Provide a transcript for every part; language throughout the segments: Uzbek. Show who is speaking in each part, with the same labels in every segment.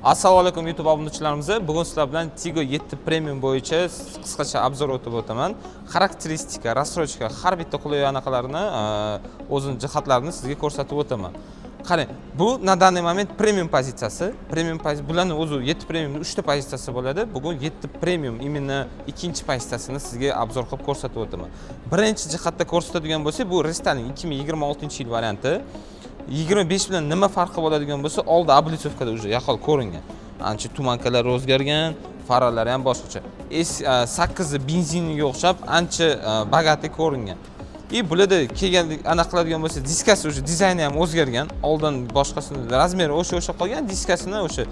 Speaker 1: Assalomu alaykum YouTube obunachilarimiz. Bugun sizlar bilan Tigo 7 Premium bo'yicha qisqacha obzor o'tib o'taman. Xarakteristika, рассрочка har bitta qulay anaqalarini o'zining jihatlarini sizga ko'rsatib o'taman. Qarang, bu na данный момент premium pozitsiyasi. Premium pozitsiya bularning o'zi 7 Premiumning 3 ta pozitsiyasi bo'ladi. Bugun 7 Premium imенно ikkinchi pozitsiyasini sizga obzor qilib ko'rsatib o'taman. Birinchi jihatda ko'rsatadigan bo'lsak, bu Restyling 2026-yil varianti. 25 bilan nima farqi bo'ladigan bo'lsa, oldi облицовкада уже yaqol ko'ringan. Ancha tumankalar o'zgargan, faralari ham boshqacha. S8 benziniga o'xshab ancha bagati ko'ringan. Bularda kelganlik ana qiladigan bo'lsa, diskasi o'sha dizayni ham o'zgargan. Oldin boshqasini razmeri o'sha qolgan, diskasini o'sha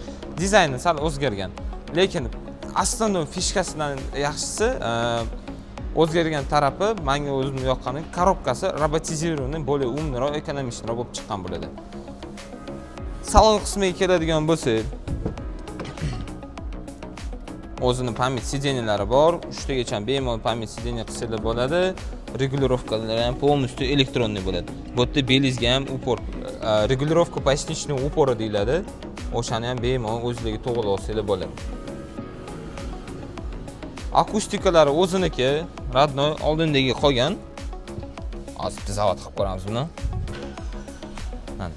Speaker 1: dizayni sal o'zgargan. Lekin основной fishkasidan yaxshisi o'zgargan tarafi menga o'zimning yoqqani korobkasi robotizirованный, более умныйroq, ekonomичныйroq bo'lib chiqqan bo'ladi. Salon qismiga keladigan bo'lsak, o'zining pamyat sideniyalari bor. 3 tagacha bemalol pamyat sideniya qilsalar bo'ladi. Regulировкалari ham полностью elektronniy bo'ladi. Bu yerda belizga ham upor, regulировка поясничного упора deyiladi. O'shani ham bemalol o'zligi to'g'ri olsalar bo'ladi. Akustikalari o'ziniki, radnoy oldindagi qolgan. Hozir zavod qilib ko'ramiz buni. Mana.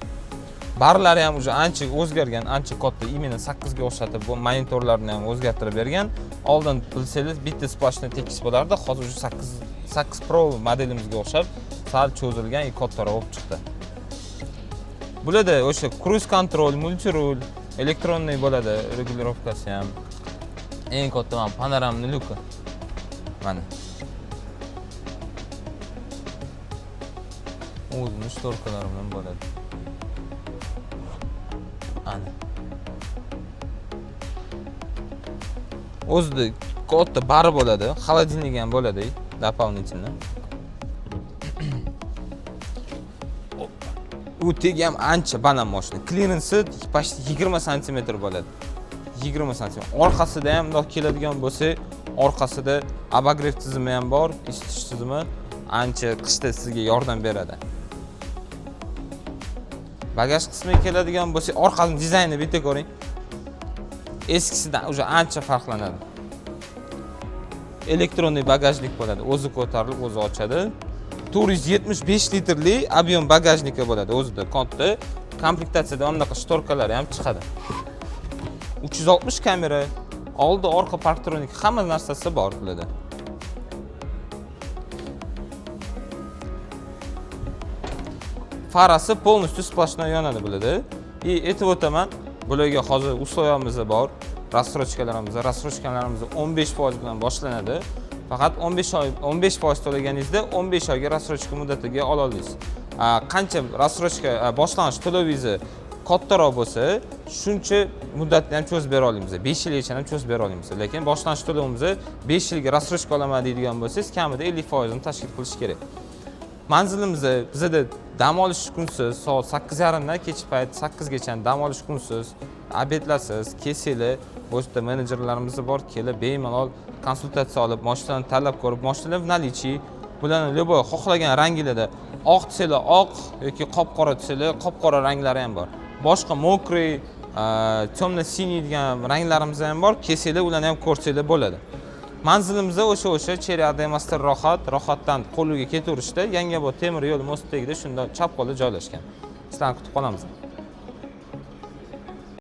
Speaker 1: Barlari ham уже ancha o'zgargan, ancha katta, imенно 8 ga o'xshatib, bu monitorlarni ham o'zgartirib bergan. Oldin bilsangiz bitta splashni tekis bo'lardi, hozir уже 8 Pro modelimizga o'xshab sal cho'zilgan, kattaroq bo'lib chiqdi. Bularda o'sha cruise control, multirul, elektronniy bo'ladi, regulировкасы ham. Eng katta mana panoramli luka. Mana. O'zining shtorkalari bilan bo'ladi. Ana. O'zida katta bari bo'ladi, холодильник ham bo'ladi, дополнительно. U tegi ham ancha baland mashina. Clearance почти 20 sm bo'ladi. 20 sm. Orqasida ham bundoq keladigan bo'lsa, orqasida обогрев tizimi ham bor, isitish tizimi ancha qishda sizga yordam beradi. Bagaj qismiga keladigan bo'lsa, orqaning dizaynini bitta ko'ring. Eskisidan уже ancha farqlanadi. Elektronniy bagajlik bo'ladi, o'zi ko'tarilib, o'zi ochadi. 475 litrli объем bagajnika bo'ladi, o'zida katta. Komplektatsiyada unaqa shtorkalari ham chiqadi. 360 kamera, oldi, orqa parktronik hamma narsasi bor bo'ladi. Farasi полностью splashdan yonadi bo'ladi. Aytib o'taman, bularga hozir usloyamiz bor, рассрочкаlarimiz 15% bilan boshlanadi. Faqat 15% to'laganingizda 15 oyga рассрочка muddatiga ola olasiz. Qancha рассрочка boshlanish to'lovingiz kattaroq bo'lsa, shuncha muddatni ham cho'zib bera olamiz. 5 yilgacha ham cho'zib bera olamiz. Lekin boshlanish to'lovimiz 5 yilga рассрочка olaman deydigan bo'lsangiz, kamida 50% ni tashkil qilish kerak. Manzilimiz bizda dam olish kunsiz, soat 8:30 dan kech payt 8 gacha dam olish kunsiz, obedlasiz, kelsanglar, boshqa menejerlarimiz bor, kelib bemalol konsultatsiya olib, mashinani tanlab ko'rib, mashinalar в наличии, bularni любой xohlagan ranglarda oq desanglar oq yoki qop-qora desanglar qop-qora ranglari ham bor. Boshqa mokriy, temno-siniy degan ranglarimiz ham bor. Kelsanglar ularni ham ko'rsanglar bo'ladi. Manzilimiz o'sha Cherry Master rohatdan qo'lga keltirishda Yangiobod temir yo'l mosti tagida shunda chap qo'lda joylashgan. Sizlarni kutib qolamiz.